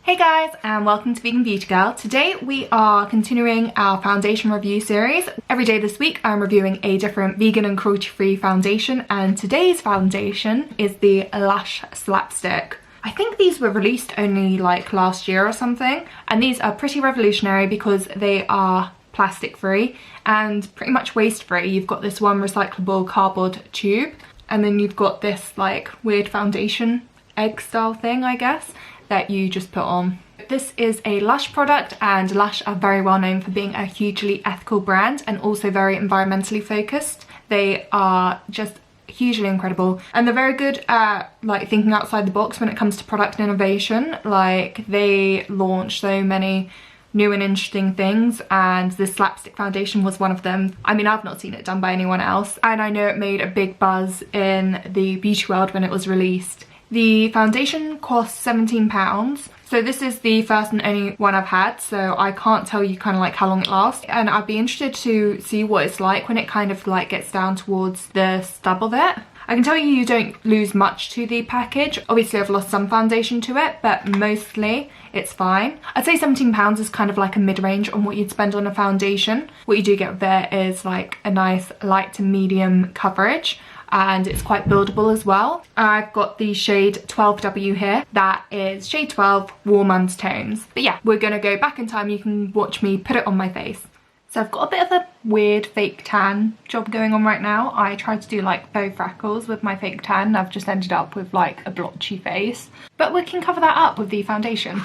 Hey guys, and welcome to Vegan Beauty Girl. Today we are continuing our foundation review series. Every day this week I'm reviewing a different vegan and cruelty-free foundation, and today's foundation is the Lush Slap Stick. I think these were released only like last year or something, and these are pretty revolutionary because they are plastic free and pretty much waste free. You've got this one recyclable cardboard tube, and then you've got this like weird foundation egg style thing, I guess, that you just put on. This is a Lush product, and Lush are very well known for being a hugely ethical brand and also very environmentally focused. They are just hugely incredible, and they're very good at like thinking outside the box when it comes to product innovation. Like, they launch so many new and interesting things, and this slapstick foundation was one of them. I mean, I've not seen it done by anyone else, and I know it made a big buzz in the beauty world when it was released. The foundation costs £17, so this is the first and only one I've had, so I can't tell you kind of like how long it lasts, and I'd be interested to see what it's like when it kind of like gets down towards the stub of it. I can tell you, you don't lose much to the package. Obviously I've lost some foundation to it, but mostly it's fine. I'd say £17 is kind of like a mid-range on what you'd spend on a foundation. What you do get there is like a nice light to medium coverage, and it's quite buildable as well. I've got the shade 12W here. That is shade 12, warm undertones. But yeah, we're gonna go back in time. You can watch me put it on my face. So I've got a bit of a weird fake tan job going on right now. I tried to do like faux freckles with my fake tan, and I've just ended up with like a blotchy face. But we can cover that up with the foundation.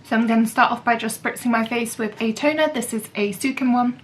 So I'm going to start off by just spritzing my face with a toner. This is a Sukin one.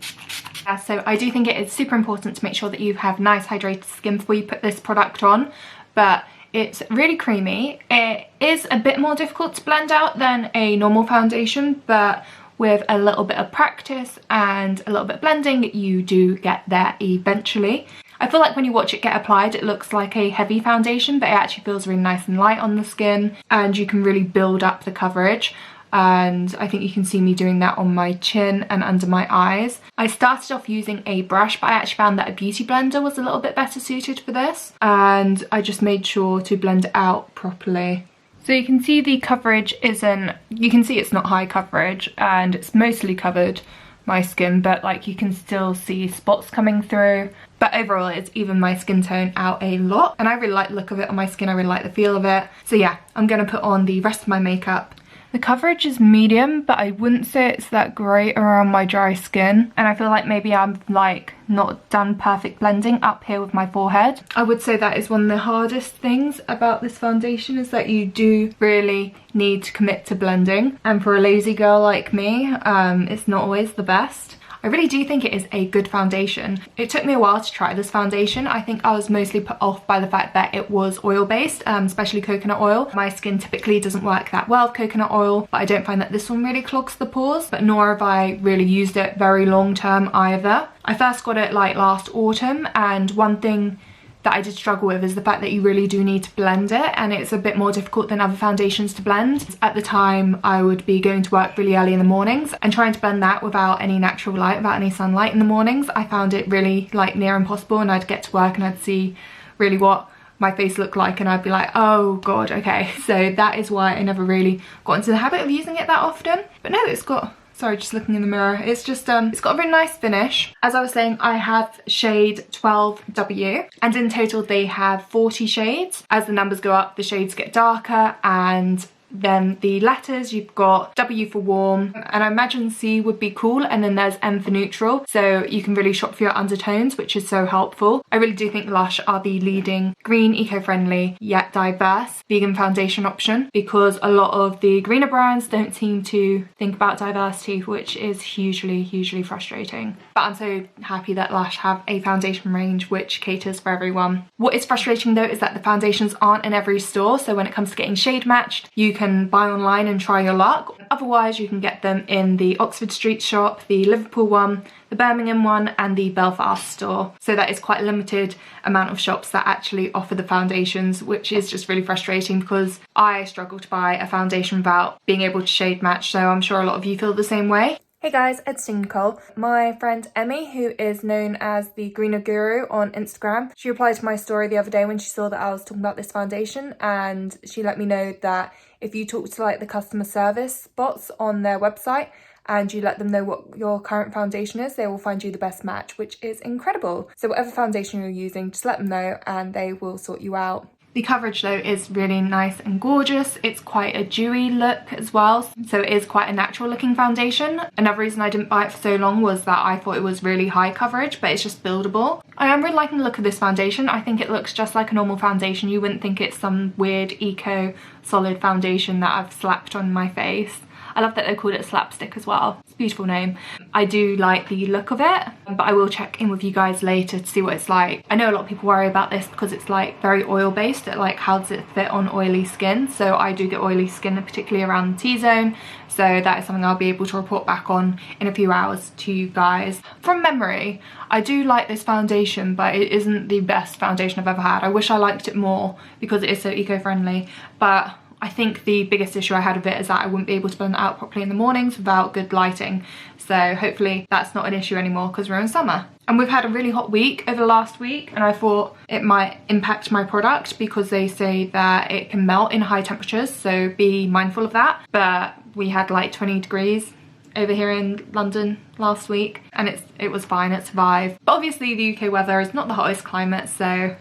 So I do think it is super important to make sure that you have nice hydrated skin before you put this product on, but it's really creamy. It is a bit more difficult to blend out than a normal foundation, but with a little bit of practice and a little bit of blending, you do get there eventually. I feel like when you watch it get applied, it looks like a heavy foundation, but it actually feels really nice and light on the skin, and you can really build up the coverage. And I think you can see me doing that on my chin and under my eyes. I started off using a brush, but I actually found that a beauty blender was a little bit better suited for this, and I just made sure to blend it out properly. So you can see the coverage isn't, you can see it's not high coverage, and it's mostly covered my skin, but like you can still see spots coming through. But overall it's even my skin tone out a lot, and I really like the look of it on my skin. I really like the feel of it. So yeah, I'm gonna put on the rest of my makeup. The coverage is medium, but I wouldn't say it's that great around my dry skin. And I feel like maybe I'm like not done perfect blending up here with my forehead. I would say that is one of the hardest things about this foundation, is that you do really need to commit to blending. And for a lazy girl like me, it's not always the best. I really do think it is a good foundation. It took me a while to try this foundation. I think I was mostly put off by the fact that it was oil-based, especially coconut oil. My skin typically doesn't work that well with coconut oil, but I don't find that this one really clogs the pores, but nor have I really used it very long term either. I first got it like last autumn, and one thing that I did struggle with is the fact that you really do need to blend it, and it's a bit more difficult than other foundations to blend. At the time I would be going to work really early in the mornings, and trying to blend that without any natural light, without any sunlight in the mornings, I found it really like near impossible. And I'd get to work and I'd see really what my face looked like, and I'd be like, oh god, okay. So that is why I never really got into the habit of using it that often. But no, it's got, sorry, just looking in the mirror, it's just it's got a very nice finish. As I was saying, I have shade 12W, and in total they have 40 shades. As the numbers go up, the shades get darker, and then the letters, you've got W for warm, and I imagine C would be cool, and then there's M for neutral, so you can really shop for your undertones, which is so helpful. I really do think Lush are the leading green, eco-friendly, yet diverse vegan foundation option, because a lot of the greener brands don't seem to think about diversity, which is hugely frustrating. But I'm so happy that Lush have a foundation range which caters for everyone. What is frustrating though is that the foundations aren't in every store, so when it comes to getting shade matched, you can buy online and try your luck. Otherwise you can get them in the Oxford Street shop, the Liverpool one, the Birmingham one, and the Belfast store. So that is quite a limited amount of shops that actually offer the foundations, which is just really frustrating because I struggle to buy a foundation without being able to shade match, so I'm sure a lot of you feel the same way. Hey guys, it's Nicole. My friend Emmy, who is known as the Greener Guru on Instagram, she replied to my story the other day when she saw that I was talking about this foundation, and she let me know that if you talk to like the customer service bots on their website and you let them know what your current foundation is, they will find you the best match, which is incredible. So whatever foundation you're using, just let them know and they will sort you out. The coverage though is really nice and gorgeous. It's quite a dewy look as well, so it is quite a natural looking foundation. Another reason I didn't buy it for so long was that I thought it was really high coverage, but it's just buildable. I am really liking the look of this foundation. I think it looks just like a normal foundation. You wouldn't think it's some weird eco solid foundation that I've slapped on my face. I love that they called it Slap Stick as well. It's a beautiful name. I do like the look of it, but I will check in with you guys later to see what it's like. I know a lot of people worry about this because it's like very oil based, like how does it fit on oily skin? So I do get oily skin, particularly around the T-zone. So that is something I'll be able to report back on in a few hours to you guys. From memory, I do like this foundation, but it isn't the best foundation I've ever had. I wish I liked it more because it is so eco-friendly, but I think the biggest issue I had with it is that I wouldn't be able to blend it out properly in the mornings without good lighting. So hopefully that's not an issue anymore because we're in summer. And we've had a really hot week over the last week, and I thought it might impact my product because they say that it can melt in high temperatures, so be mindful of that. But we had like 20 degrees over here in London last week and it was fine, it survived. But obviously the UK weather is not the hottest climate, so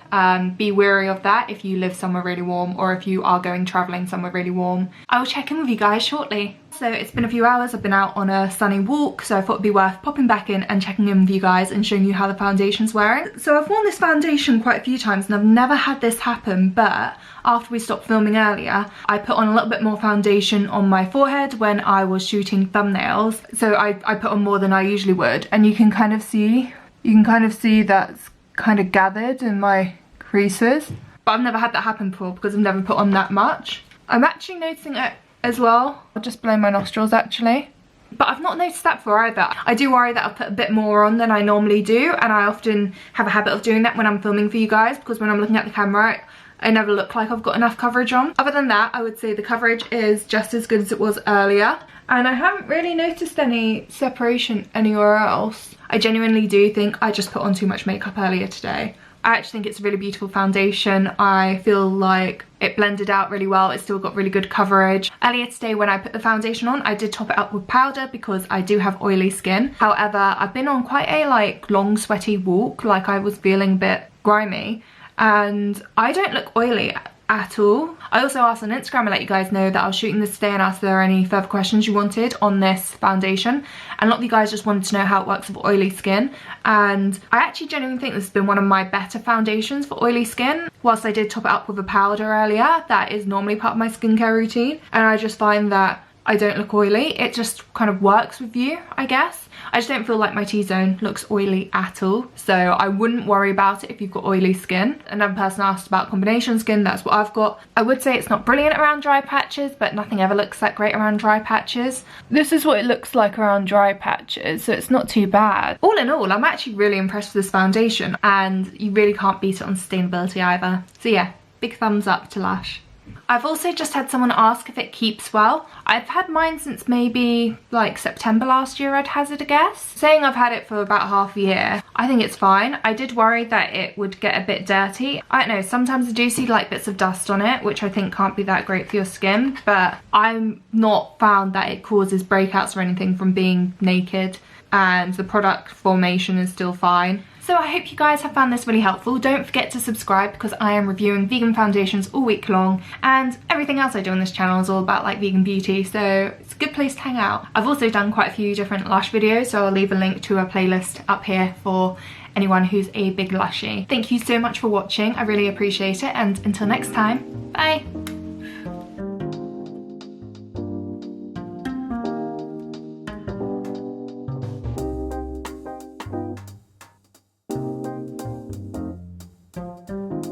be wary of that if you live somewhere really warm or if you are going travelling somewhere really warm. I will check in with you guys shortly. So it's been a few hours, I've been out on a sunny walk, so I thought it'd be worth popping back in and checking in with you guys and showing you how the foundation's wearing. So I've worn this foundation quite a few times and I've never had this happen, but after we stopped filming earlier, I put on a little bit more foundation on my forehead when I was shooting thumbnails. So I put on more than I usually would, and you can kind of see that's kind of gathered in my creases. But I've never had that happen before because I've never put on that much. I'm actually noticing it as well. I'll just blow my nostrils actually. But I've not noticed that before either. I do worry that I'll put a bit more on than I normally do, and I often have a habit of doing that when I'm filming for you guys because when I'm looking at the camera, I never look like I've got enough coverage on. Other than that, I would say the coverage is just as good as it was earlier. And I haven't really noticed any separation anywhere else. I genuinely do think I just put on too much makeup earlier today. I actually think it's a really beautiful foundation. I feel like it blended out really well. It's still got really good coverage. Earlier today when I put the foundation on, I did top it up with powder because I do have oily skin. However, I've been on quite a long sweaty walk, like I was feeling a bit grimy, and I don't look oily at all. I also asked on Instagram and let you guys know that I was shooting this today and asked if there are any further questions you wanted on this foundation, and a lot of you guys just wanted to know how it works with oily skin, and I actually genuinely think this has been one of my better foundations for oily skin. Whilst I did top it up with a powder earlier, that is normally part of my skincare routine, and I just find that I don't look oily. It just kind of works with you, I guess. I just don't feel like my T-zone looks oily at all, so I wouldn't worry about it if you've got oily skin. Another person asked about combination skin, that's what I've got. I would say it's not brilliant around dry patches, but nothing ever looks that great around dry patches. This is what it looks like around dry patches, so it's not too bad. All in all, I'm actually really impressed with this foundation, and you really can't beat it on sustainability either. So yeah, big thumbs up to Lush. I've also just had someone ask if it keeps well. I've had mine since maybe like September last year, I'd hazard a guess. Saying I've had it for about half a year, I think it's fine. I did worry that it would get a bit dirty. I don't know, sometimes I do see like bits of dust on it, which I think can't be that great for your skin, but I'm not found that it causes breakouts or anything from being naked, and the product formation is still fine. So I hope you guys have found this really helpful. Don't forget to subscribe because I am reviewing vegan foundations all week long, and everything else I do on this channel is all about like vegan beauty, so it's a good place to hang out. I've also done quite a few different Lush videos, so I'll leave a link to a playlist up here for anyone who's a big Lushie. Thank you so much for watching, I really appreciate it, and until next time, bye!